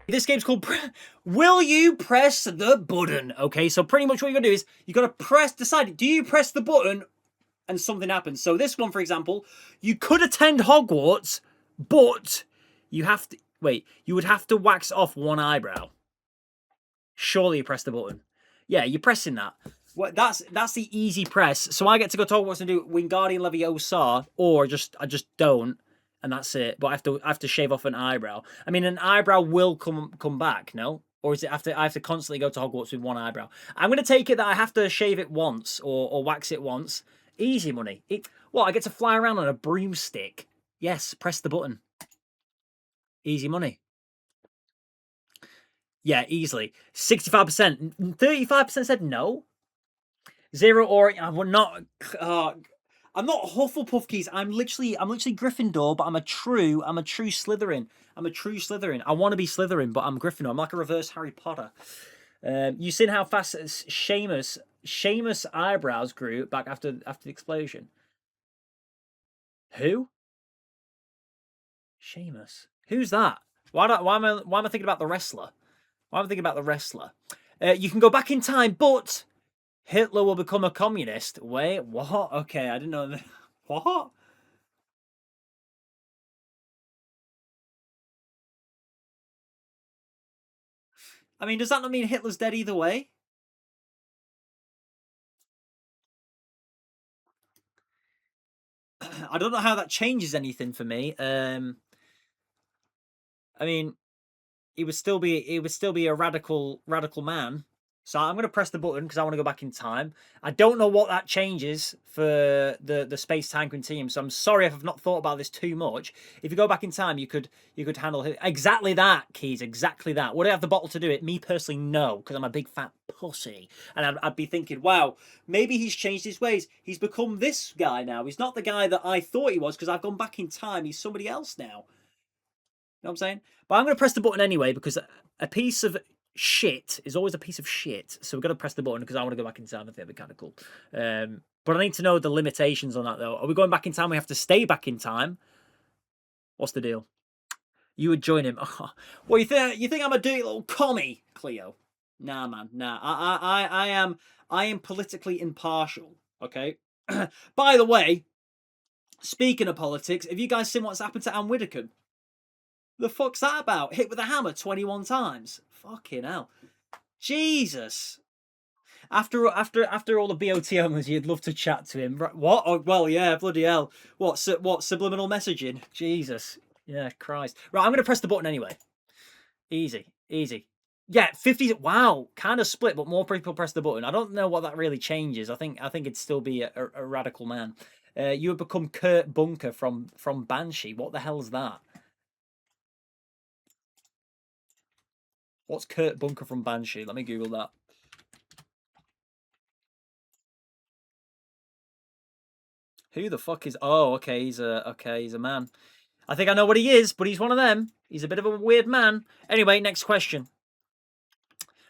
This game's called Will You Press the Button? Okay, so pretty much what you're gonna do is you gotta decide, do you press the button and something happens? So this one, for example, you could attend Hogwarts, but you have to wait, you would have to wax off one eyebrow. Surely you press the button. Yeah, you're pressing that. Well, that's the easy press. So I get to go to Hogwarts and do Wingardium Leviosa, or I just don't, and that's it. But I have to shave off an eyebrow. I mean, an eyebrow will come back, no? Or is it I have to constantly go to Hogwarts with one eyebrow? I'm gonna take it that I have to shave it once or wax it once. Easy money. What, I get to fly around on a broomstick? Yes, press the button. Easy money. Yeah, easily. 65%. 35% said no. Zero or I'm not. I'm not Hufflepuff keys. I'm literally Gryffindor, but I'm a true Slytherin. I'm a true Slytherin. I want to be Slytherin, but I'm Gryffindor. I'm like a reverse Harry Potter. You seen how fast Seamus eyebrows grew back after the explosion? Who? Seamus. Who's that? Why am I thinking about the wrestler? Why am I thinking about the wrestler? You can go back in time, but Hitler will become a communist. Wait, what? Okay, I didn't know that. What? I mean, does that not mean Hitler's dead either way? I don't know how that changes anything for me. I mean, he would still be a radical man. So I'm going to press the button because I want to go back in time. I don't know what that changes for the space time continuum. So I'm sorry if I've not thought about this too much. If you go back in time, you could handle it. Exactly that, Keys. Exactly that. Would I have the bottle to do it? Me personally, no, because I'm a big fat pussy, and I'd be thinking, wow, maybe he's changed his ways. He's become this guy now. He's not the guy that I thought he was because I've gone back in time. He's somebody else now. You know what I'm saying? But I'm going to press the button anyway because a piece of shit is always a piece of shit. So we're going to press the button because I want to go back in time. I think that'd be kind of cool. But I need to know the limitations on that though. Are we going back in time? We have to stay back in time. What's the deal? You would join him. Well, you think I'm a dirty little commie, Cleo? Nah, man. Nah. I am politically impartial. Okay. By the way, speaking of politics, have you guys seen what's happened to Anne Widdecombe? The fuck's that about? Hit with a hammer 21 times. Fucking hell. Jesus. After all the BOT owners, you'd love to chat to him. What? Oh, well, yeah, bloody hell. What subliminal messaging? Jesus. Yeah, Christ. Right, I'm going to press the button anyway. Easy. Yeah, 50. Wow, kind of split, but more people press the button. I don't know what that really changes. I think it'd still be a radical man. You would become Kurt Bunker from Banshee. What the hell is that? What's Kurt Bunker from Banshee? Let me Google that. Who the fuck is? Oh, okay, he's a man. I think I know what he is, but he's one of them. He's a bit of a weird man. Anyway, next question.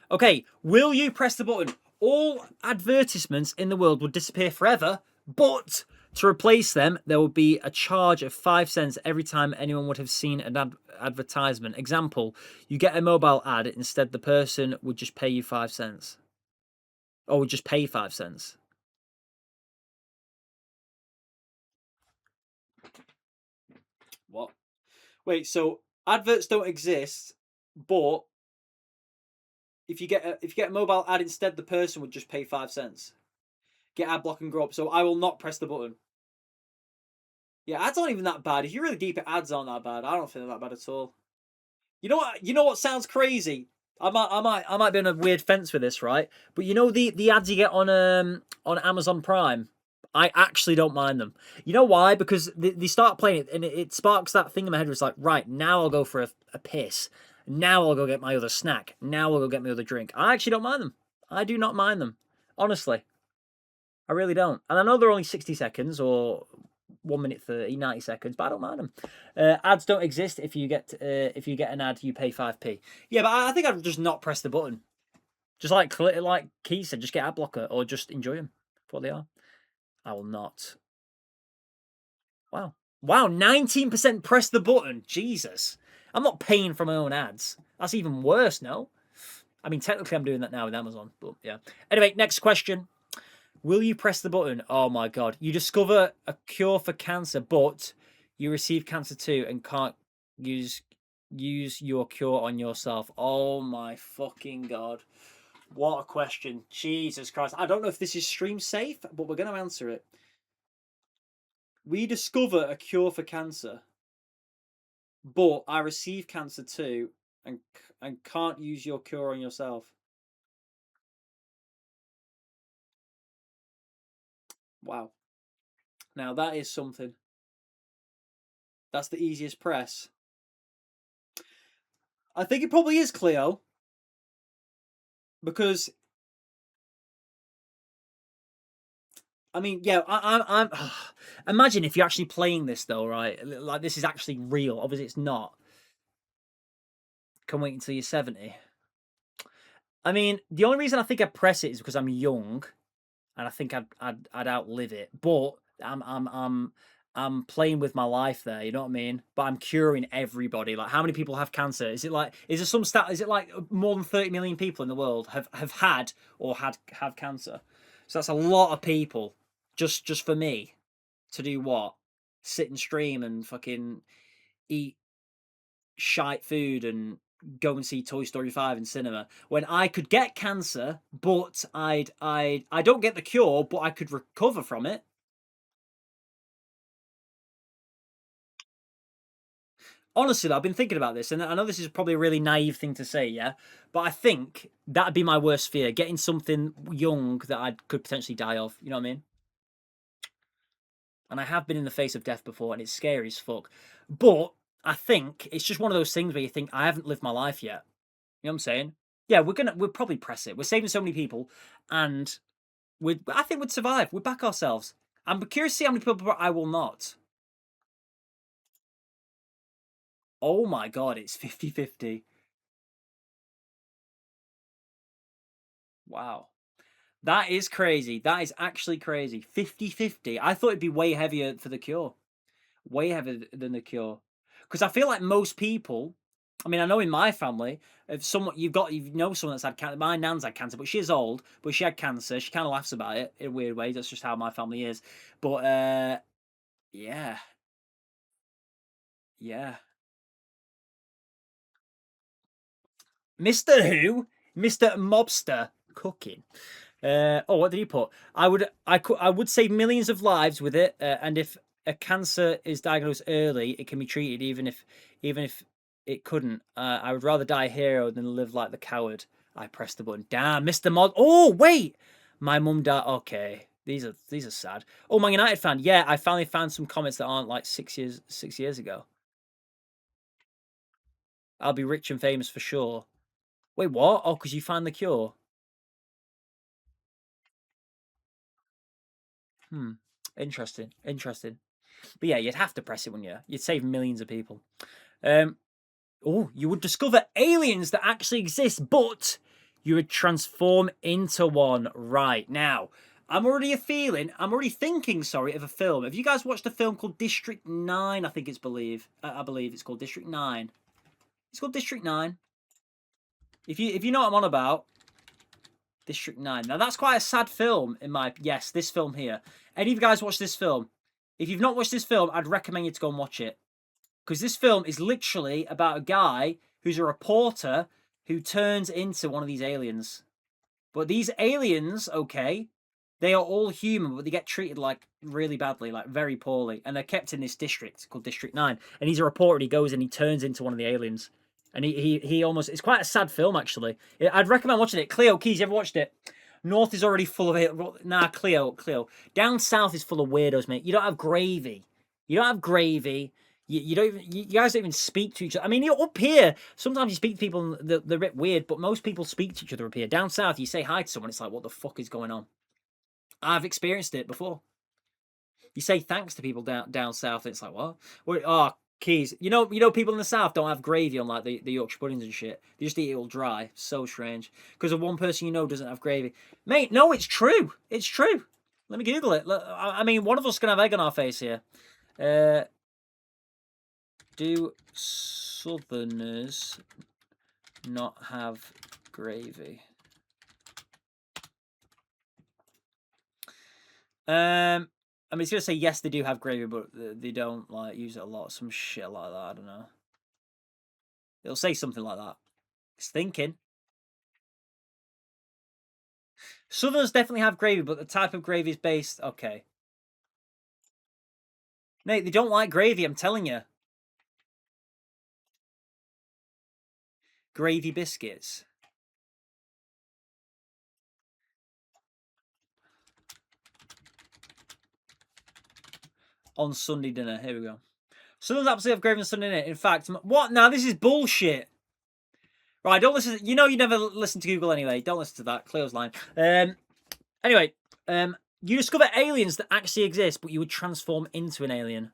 Okay, will you press the button? All advertisements in the world would disappear forever, but to replace them, there would be a charge of 5 cents every time anyone would have seen an advertisement. Example, you get a mobile ad, instead the person would just pay you 5 cents. Or would just pay 5 cents. What? Wait, so adverts don't exist, but if you get a mobile ad instead, the person would just pay 5 cents. Get ad block and grow up. So I will not press the button. Yeah, ads aren't even that bad. If you're really deep, ads aren't that bad. I don't think they're that bad at all. You know what? You know what sounds crazy? I might be on a weird fence with this, right? But you know the ads you get on Amazon Prime. I actually don't mind them. You know why? Because they start playing it and it sparks that thing in my head where it's like, right, now I'll go for a piss. Now I'll go get my other snack. Now I'll go get my other drink. I actually don't mind them. I do not mind them. Honestly. I really don't. And I know they're only 60 seconds or 1 minute 30, 90 seconds, but I don't mind them. Ads don't exist. If you get an ad, you pay 5p. Yeah, but I think I'd just not press the button. Just like Keith said, just get ad blocker or just enjoy them for what they are. I will not. Wow, 19% press the button. Jesus. I'm not paying for my own ads. That's even worse, no? I mean, technically, I'm doing that now with Amazon, but yeah. Anyway, next question. Will you press the button? Oh my god. You discover a cure for cancer, but you receive cancer too and can't use your cure on yourself. Oh my fucking god. What a question. Jesus Christ. I don't know if this is stream safe, but we're going to answer it. We discover a cure for cancer, but I receive cancer too and can't use your cure on yourself. Wow. Now that is something. That's the easiest press. I think it probably is Cleo. Because I mean, yeah, I'm imagine if you're actually playing this though, right? Like this is actually real. Obviously it's not. Can wait until you're 70. I mean, the only reason I think I'd press it is because I'm young and I think I'd outlive it. But I'm playing with my life there, you know what I mean? But I'm curing everybody. Like, how many people have cancer? Is there some stat? Is it like more than 30 million people in the world have had or have cancer? So that's a lot of people just for me to do what? Sit and stream and fucking eat shite food and go and see Toy Story 5 in cinema when I could get cancer, but I don't get the cure, but I could recover from it. Honestly, though, I've been thinking about this, and I know this is probably a really naive thing to say, yeah, but I think that'd be my worst fear: getting something young that I could potentially die of. You know what I mean? And I have been in the face of death before, and it's scary as fuck. But I think it's just one of those things where you think I haven't lived my life yet. You know what I'm saying? Yeah, we'll probably press it. We're saving so many people, and I think we'd survive. We'd back ourselves. I'm curious to see how many people I will not. Oh my god, it's 50-50. Wow. That is crazy. That is actually crazy. 50-50. I thought it'd be way heavier for the cure. Way heavier than the cure. Because I feel like most people, I mean, I know in my family, if someone you know someone that's had cancer. My nan's had cancer, but she's old, but she had cancer. She kind of laughs about it in a weird way. That's just how my family is. But yeah, yeah. Mr. Who? Mr. Mobster cooking. Oh, what did he put? I would save millions of lives with it, and if a cancer is diagnosed early, it can be treated, even if it couldn't. I would rather die a hero than live like the coward. I pressed the button. Damn, Mr. Mod. Oh wait, my mum died. Okay, these are sad. Oh, Man United fan. Yeah, I finally found some comments that aren't like 6 years ago. I'll be rich and famous for sure. Wait, what? Oh, because you found the cure. Hmm. Interesting. Interesting. But yeah, you'd have to press it, wouldn't you? You'd save millions of people. Um, oh, you would discover aliens that actually exist, but you would transform into one right now. I'm already thinking, sorry, of a film. Have you guys watched a film called District 9? I believe it's called District 9. It's called District 9. If you know what I'm on about, District 9. Now that's quite a sad film yes, this film here. Any of you guys watch this film? If you've not watched this film, I'd recommend you to go and watch it. Because this film is literally about a guy who's a reporter who turns into one of these aliens. But these aliens, okay, they are all human, but they get treated like really badly, like very poorly. And they're kept in this district called District 9. And he's a reporter, he goes and he turns into one of the aliens. And he almost, it's quite a sad film, actually. I'd recommend watching it. Cleo Keys, you ever watched it? North is already full of it. Nah, Cleo. Down south is full of weirdos, mate. You don't have gravy. You don't have gravy. You don't even, you guys don't even speak to each other. I mean, you're up here. Sometimes you speak to people and they're a bit weird, but most people speak to each other up here. Down south, you say hi to someone, it's like, what the fuck is going on? I've experienced it before. You say thanks to people down south, and it's like, what? Oh, Keys. People in the south don't have gravy on like the Yorkshire puddings and shit. They just eat it all dry. So strange. Because of one person doesn't have gravy. Mate, no, it's true. It's true. Let me Google it. I mean, one of us can have egg on our face here. Do Southerners not have gravy? I mean, it's gonna say yes, they do have gravy, but they don't like use it a lot. Some shit like that. I don't know. It'll say something like that. It's thinking. Southerners definitely have gravy, but the type of gravy is based. Okay. Mate, they don't like gravy. I'm telling you. Gravy biscuits on Sunday dinner. Here we go. Southerners absolutely have gravy on Sunday dinner. In fact, what? Now this is bullshit. Right, don't listen. You know you never listen to Google anyway. Don't listen to that. Cleo's line. Anyway, you discover aliens that actually exist, but you would transform into an alien.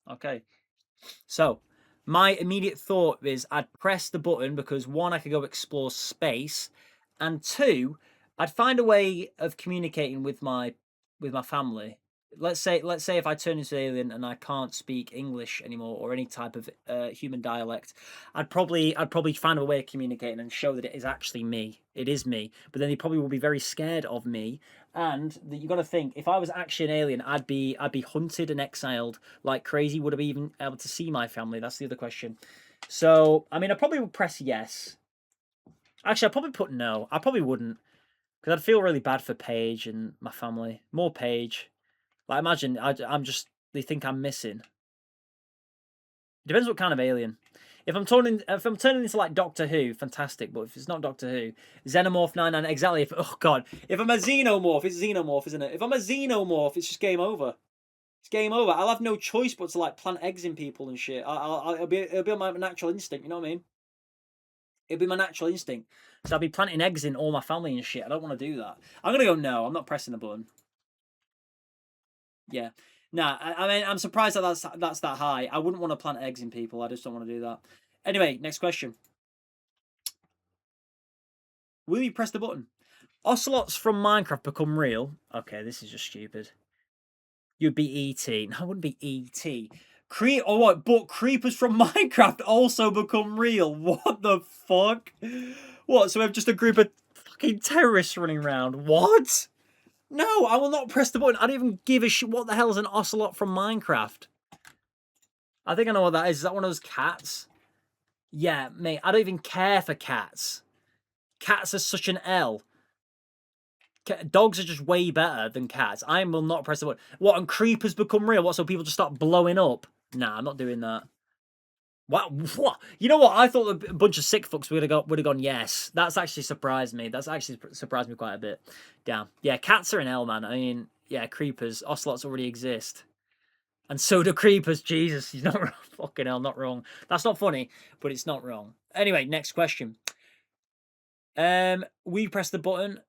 Okay. So, my immediate thought is I'd press the button because one, I could go explore space, and two, I'd find a way of communicating with my family. Let's say if I turn into an alien and I can't speak English anymore or any type of human dialect, I'd probably find a way of communicating and show that it is actually me. It is me. But then they probably will be very scared of me. And you got to think, if I was actually an alien, I'd be hunted and exiled like crazy. Would I be even able to see my family? That's the other question. So I mean, I probably would press yes. Actually, I'd probably put no. I probably wouldn't because I'd feel really bad for Paige and my family. More Paige. Like, imagine I'm just. They think I'm missing. It depends what kind of alien. If I'm turning into like Doctor Who, fantastic. But if it's not Doctor Who, Xenomorph 99, exactly. Oh god, if I'm a xenomorph, it's xenomorph, isn't it? If I'm a xenomorph, it's just game over. It's game over. I'll have no choice but to like plant eggs in people and shit. It'll be my natural instinct. You know what I mean? It'll be my natural instinct. So I'll be planting eggs in all my family and shit. I don't want to do that. I'm gonna go no. I'm not pressing the button. Yeah. Nah, I mean, I'm surprised that that's that high. I wouldn't want to plant eggs in people. I just don't want to do that. Anyway, next question. Will you press the button? Ocelots from Minecraft become real? Okay, this is just stupid. You'd be ET. No, I wouldn't be ET. Oh, what? But creepers from Minecraft also become real. What the fuck? What? So we have just a group of fucking terrorists running around. What? No, I will not press the button. I don't even give a shit. What the hell is an ocelot from Minecraft? I think I know what that is. Is that one of those cats? Yeah, mate, I don't even care for cats. Cats are such an L. Dogs are just way better than cats. I will not press the button. What, and creepers become real? What, so people just start blowing up? Nah, I'm not doing that. What? You know what? I thought a bunch of sick fucks would have gone yes. That's actually surprised me. That's actually surprised me quite a bit. Damn. Yeah, cats are an L, man. I mean, yeah, creepers. Ocelots already exist. And so do creepers. Jesus, he's not wrong. Fucking hell, not wrong. That's not funny, but it's not wrong. Anyway, next question. We press the button.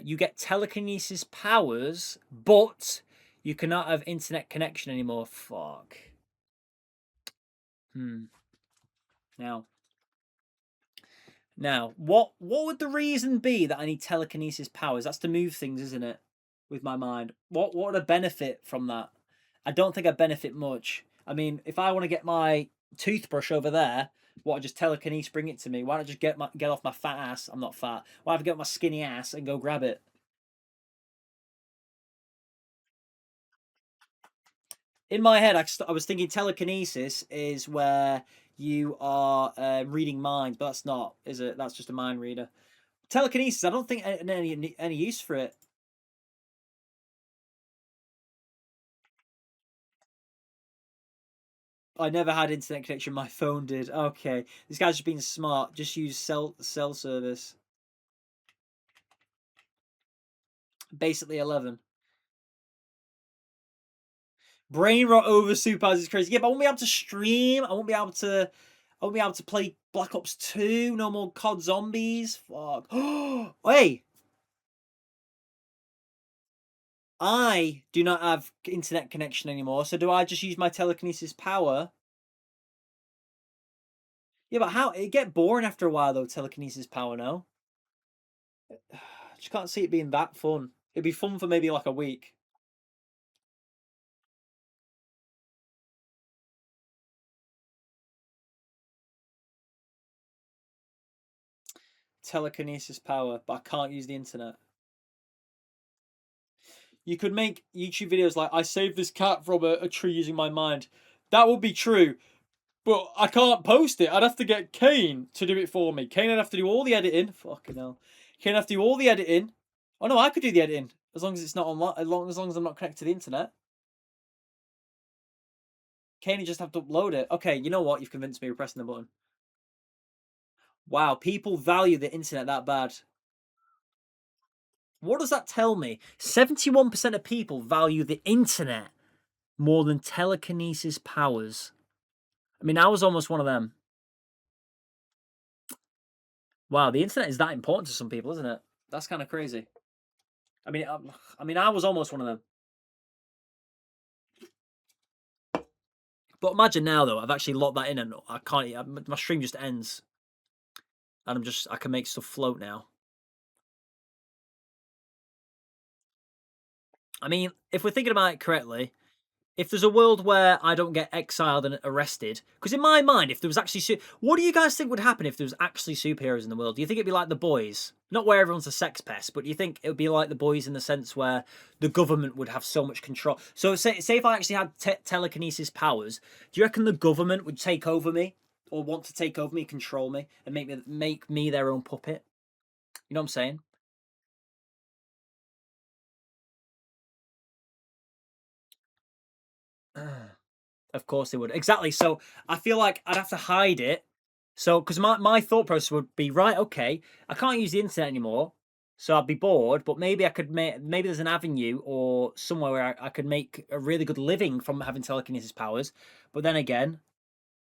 You get telekinesis powers, but you cannot have internet connection anymore. Fuck. Now, what would the reason be that I need telekinesis powers? That's to move things, isn't it? With my mind. What would I benefit from that? I don't think I benefit much. I mean, if I want to get my toothbrush over there, what, just telekinesis bring it to me? Why not just get off my fat ass? I'm not fat. Why don't I get off my skinny ass and go grab it? In my head, I was thinking telekinesis is where you are reading minds, but that's not, is it? That's just a mind reader. Telekinesis, I don't think any use for it. I never had internet connection. My phone did. Okay, this guy's just being smart. Just use cell service. Basically 11. Brain rot over superpowers is crazy. Yeah, but I won't be able to stream. I won't be able to. I won't be able to play Black Ops 2. No more COD Zombies. Fuck. Hey, I do not have internet connection anymore. So do I just use my telekinesis power? Yeah, but how? It get boring after a while though. Telekinesis power, no. I just can't see it being that fun. It'd be fun for maybe like a week. telekinesis power, but I can't use the internet. You could make YouTube videos like, I saved this cat from a tree using my mind. That would be true, but I can't post it. I'd have to get Kane to do it for me. Kane would have to do all the editing. Fucking hell. Kane would have to do all the editing. Oh no, I could do the editing. As long as it's not online, as long as I'm not connected to the internet. Kane would just have to upload it. Okay, you know what? You've convinced me. We're pressing the button. Wow, people value the internet that bad. What does that tell me? 71% of people value the internet more than telekinesis powers. I mean, I was almost one of them. Wow, the internet is that important to some people, isn't it? That's kind of crazy. I mean, I was almost one of them. But imagine now, though, I've actually locked that in, and I can't. My stream just ends, and I can make stuff float now. I mean, if we're thinking about it correctly, if there's a world where I don't get exiled and arrested, because in my mind, if there was actually, what do you guys think would happen if there was actually superheroes in the world? Do you think it'd be like The Boys? Not where everyone's a sex pest, but do you think it would be like The Boys in the sense where the government would have so much control? So say if I actually had telekinesis powers, do you reckon the government would take over me, or want to take over me, control me, and make me their own puppet? You know what I'm saying? Of course they would. Exactly. So I feel like I'd have to hide it. So, because my thought process would be, right, okay, I can't use the internet anymore. So I'd be bored, but maybe I could maybe there's an avenue or somewhere where I could make a really good living from having telekinesis powers. But then again,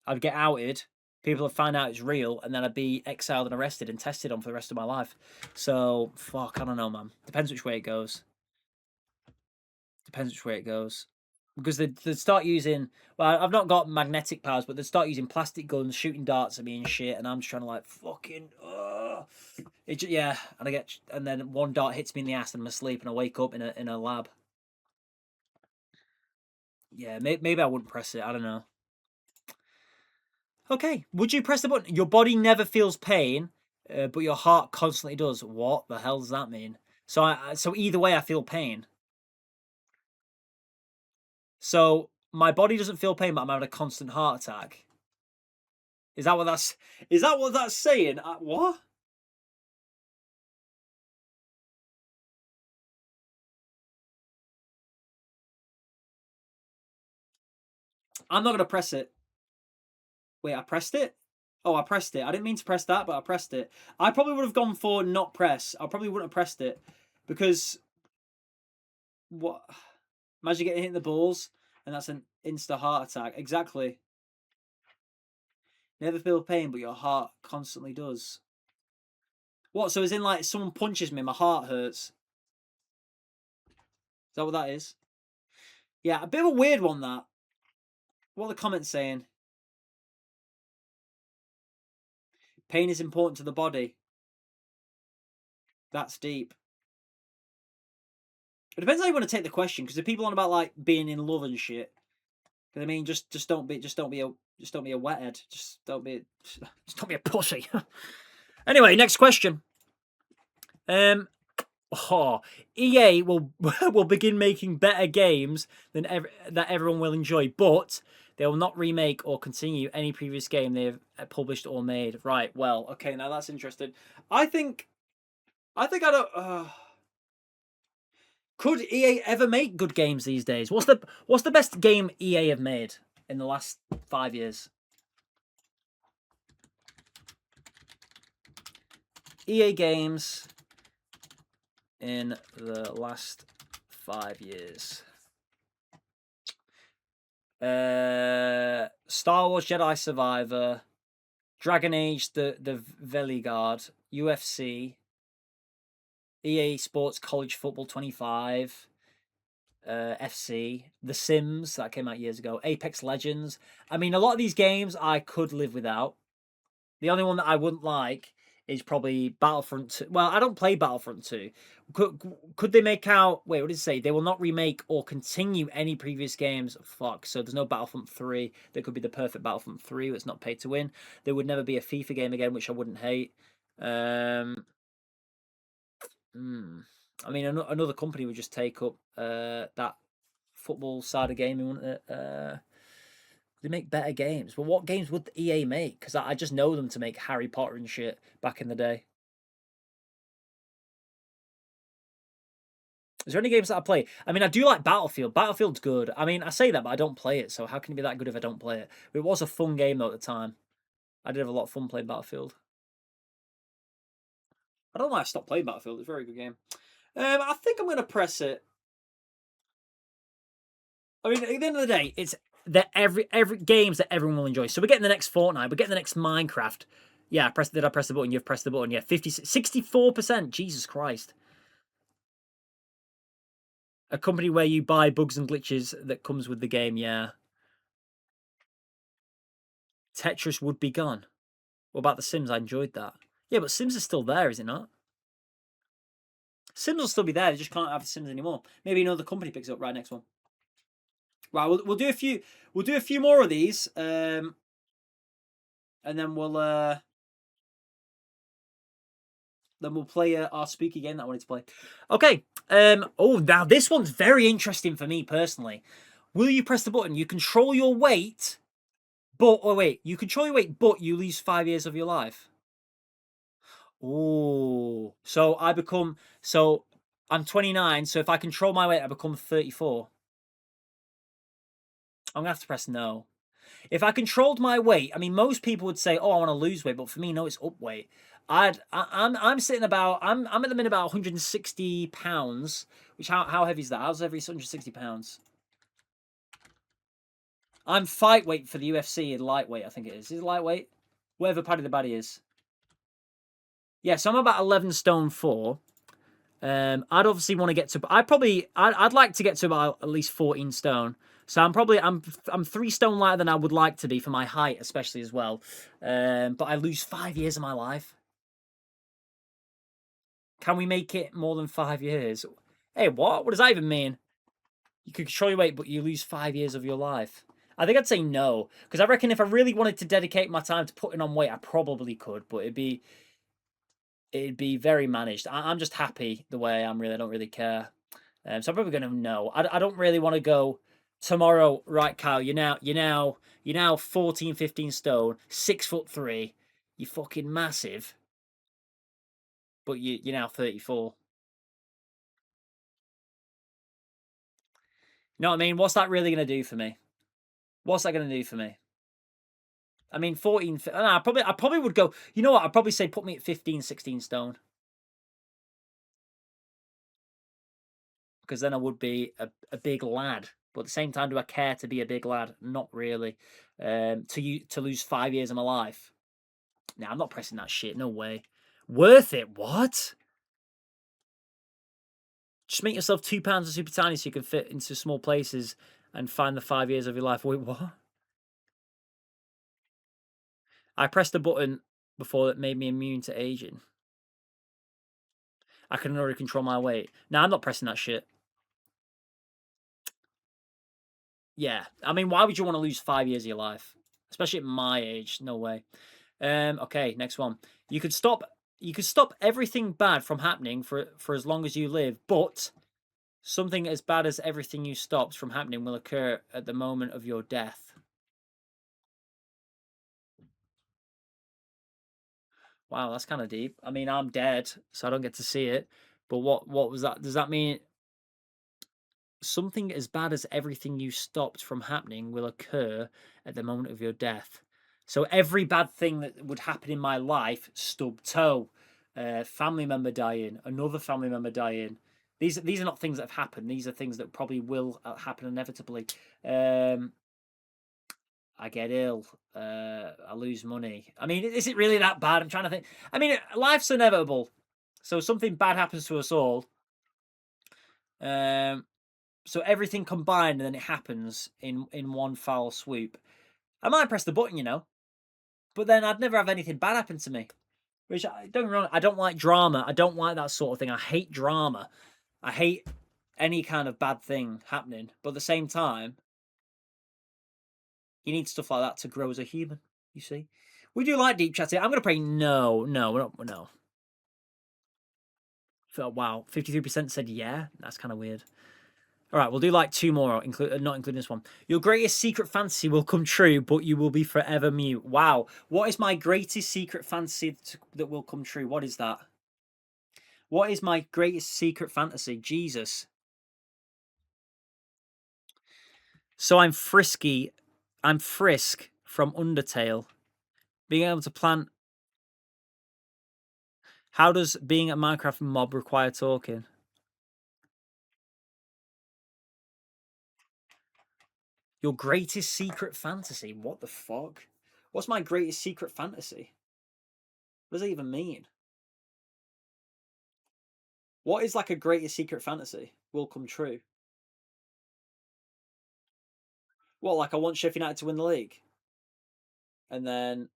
I'd get outed. People would find out it's real, and then I'd be exiled and arrested and tested on for the rest of my life. So, fuck, I don't know, man. Depends which way it goes. Depends which way it goes. Because they'd start using, well, I've not got magnetic powers, but they'd start using plastic guns, shooting darts at me and shit, and I'm just trying to like fucking, yeah, and then one dart hits me in the ass, and I'm asleep, and I wake up in a lab. Yeah, maybe I wouldn't press it. I don't know. Okay, would you press the button? Your body never feels pain, but your heart constantly does. What the hell does that mean? So either way, I feel pain. So my body doesn't feel pain, but I'm having a constant heart attack. Is that what that's saying? What? I'm not gonna press it. Wait, I pressed it? Oh, I pressed it. I didn't mean to press that, but I pressed it. I probably would have gone for not press. I probably wouldn't have pressed it because what? Imagine getting hit in the balls and that's an insta heart attack. Exactly. Never feel pain, but your heart constantly does. What? So as in like someone punches me, my heart hurts. Is that what that is? Yeah, a bit of a weird one that. What are the comments saying? Pain is important to the body. That's deep. It depends how you want to take the question, because if people on about like being in love and shit, because I mean, just don't be a wethead. Just don't be a pussy. Anyway, next question. EA will will begin making better games than that everyone will enjoy, but they will not remake or continue any previous game they have published or made. Right. Well, okay. Now that's interesting. I think I don't. Could EA ever make good games these days? What's the best game EA have made in the last 5 years? EA games in the last 5 years. Star Wars Jedi Survivor, Dragon Age, the Veligard, UFC, EA Sports College Football 25, FC, The Sims that came out years ago, Apex Legends. I mean, a lot of these games I could live without. The only one that I wouldn't like is probably Battlefront 2. Well, I don't play Battlefront 2. Could they make out... Wait, what did it say? They will not remake or continue any previous games. Fuck, so there's no Battlefront 3. There could be the perfect Battlefront 3 that's not paid to win. There would never be a FIFA game again, which I wouldn't hate. Um, I mean, another company would just take up that football side of gaming, wouldn't it? They make better games, but what games would EA make? Because I just know them to make Harry Potter and shit back in the day. Is there any games that I play? I mean, I do like Battlefield. Battlefield's good. I mean, I say that, but I don't play it. So how can it be that good if I don't play it? It was a fun game though at the time. I did have a lot of fun playing Battlefield. I don't know why I stopped playing Battlefield. It's a very good game. I think I'm gonna press it. I mean, at the end of the day, it's that every games that everyone will enjoy. So we're getting the next Fortnite. We're getting the next Minecraft. Yeah, did I press the button? You've pressed the button. Yeah, 64%. Jesus Christ. A company where you buy bugs and glitches that comes with the game. Yeah. Tetris would be gone. What about The Sims? I enjoyed that. Yeah, but Sims is still there, is it not? Sims will still be there. They just can't have Sims anymore. Maybe another company picks it up. Right, next one. Right, we'll do a few. We'll do a few more of these, and then we'll play our spooky game that I wanted to play. Okay. Oh, now this one's very interesting for me personally. Will you press the button? You control your weight, but you control your weight, but you lose 5 years of your life. Oh, so I'm 29. So if I control my weight, I become 34. I'm gonna have to press no. If I controlled my weight, I mean, most people would say, "Oh, I want to lose weight," but for me, no, it's up weight. I'm sitting about I'm at the minute about 160 pounds. Which how heavy is that? How's heavy? 160 pounds. I'm fight weight for the UFC in lightweight. I think it is. Is it lightweight? Whatever Paddy the Baddy is. Yeah, so I'm about 11 stone 4. I'd obviously want to get to. I'd like to get to about at least 14 stone. So I'm 3 stone lighter than I would like to be for my height, especially as well. But I lose 5 years of my life. Can we make it more than 5 years? Hey, what? What does that even mean? You can control your weight, but you lose 5 years of your life. I think I'd say no, because I reckon if I really wanted to dedicate my time to putting on weight, I probably could, but it'd be very managed. I'm just happy the way I am. Really, I don't really care. So I'm probably going to no. I don't really want to go tomorrow. Right, Kyle, you're now 14, 15 stone, 6'3". You're fucking massive, but you're now 34. You know what I mean? What's that really going to do for me? What's that going to do for me? I mean, 14. I probably would go. You know what? I'd probably say put me at 15, 16 stone. Because then I would be a big lad. But at the same time, do I care to be a big lad? Not really. To lose 5 years of my life. Nah, I'm not pressing that shit. No way. Worth it? What? Just make yourself 2 pounds of super tiny so you can fit into small places and find the 5 years of your life. Wait, what? I pressed the button before that made me immune to aging. I can already control my weight. Nah, I'm not pressing that shit. Yeah, I mean, why would you want to lose 5 years of your life, especially at my age? No way. Okay, next one. You could stop. You could stop everything bad from happening for as long as you live, but something as bad as everything you stops from happening will occur at the moment of your death. Wow, that's kind of deep. I mean, I'm dead, so I don't get to see it. But what was that? Does that mean something as bad as everything you stopped from happening will occur at the moment of your death? So every bad thing that would happen in my life, stub toe, family member dying, another family member dying. These are not things that have happened. These are things that probably will happen inevitably. I get ill. I lose money. I mean, is it really that bad? I'm trying to think. I mean, life's inevitable. So something bad happens to us all. So everything combined, and then it happens in one foul swoop. I might press the button, but then I'd never have anything bad happen to me. Which don't get me wrong, I don't like drama. I don't like that sort of thing. I hate drama. I hate any kind of bad thing happening. But at the same time, you need stuff like that to grow as a human. You see. We do like deep chatting. I'm gonna pray no. We're not. No. So, wow, 53% said yeah. That's kind of weird. All right, we'll do like two more, not including this one. Your greatest secret fantasy will come true, but you will be forever mute. Wow. What is my greatest secret fantasy that will come true? What is that? What is my greatest secret fantasy? Jesus. So I'm frisky. I'm Frisk from Undertale. Being able to plant. How does being a Minecraft mob require talking? Your greatest secret fantasy? What the fuck? What's my greatest secret fantasy? What does that even mean? What is like a greatest secret fantasy will come true? What, like I want Sheffield United to win the league? And then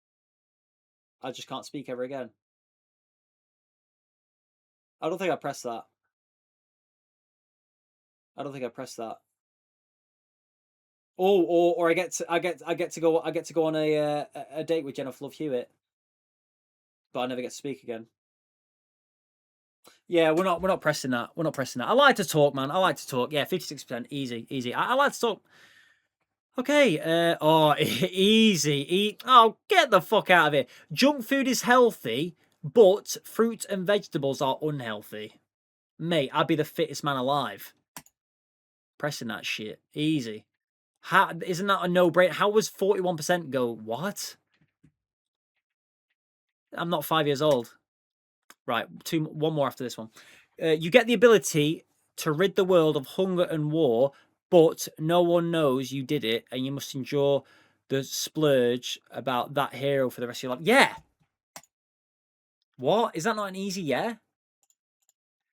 I just can't speak ever again. I don't think I pressed that. I don't think I pressed that. Oh, or I get to go on a date with Jennifer Love Hewitt, but I never get to speak again. Yeah, we're not pressing that. We're not pressing that. I like to talk, man. I like to talk. Yeah, 56%, easy. I like to talk. Okay. Easy. Oh, get the fuck out of it. Junk food is healthy, but fruit and vegetables are unhealthy. Mate, I'd be the fittest man alive. Pressing that shit. Easy. How isn't that a no-brainer? How was 41% go? What? I'm not 5 years old. Right, one more after this one. You get the ability to rid the world of hunger and war, but no one knows you did it, and you must endure the splurge about that hero for the rest of your life. Yeah. What? Is that not an easy yeah?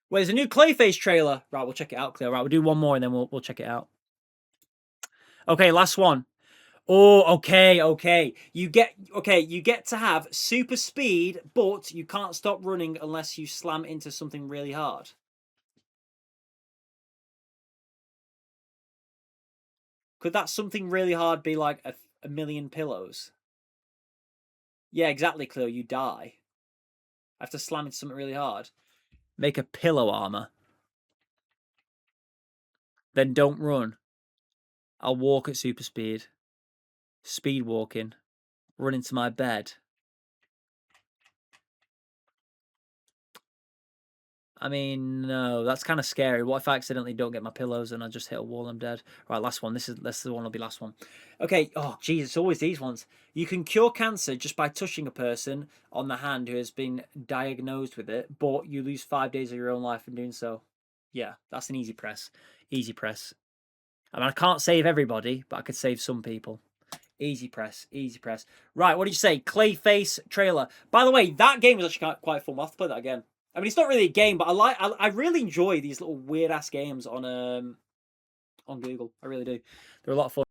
Well, there's a new Clayface trailer. Right, we'll check it out, Claire. Right, we'll do one more and then we'll check it out. Okay, last one. Oh, okay. You get to have super speed, but you can't stop running unless you slam into something really hard. Could that something really hard be like a million pillows? Yeah, exactly, Cleo. You die. I have to slam into something really hard. Make a pillow armor. Then don't run. I'll walk at super speed. Speed walking. Run into my bed. I mean, no, that's kind of scary. What if I accidentally don't get my pillows and I just hit a wall and I'm dead? Right, last one. This is the one. Will be last one. Okay. Oh, geez, it's always these ones. You can cure cancer just by touching a person on the hand who has been diagnosed with it, but you lose 5 days of your own life in doing so. Yeah, that's an easy press. Easy press. I mean, I can't save everybody, but I could save some people. Easy press. Right, what did you say? Clayface trailer. By the way, that game was actually quite fun. We'll have to play that again. I mean, it's not really a game, but I really enjoy these little weird ass games on Google. I really do. They're a lot of fun.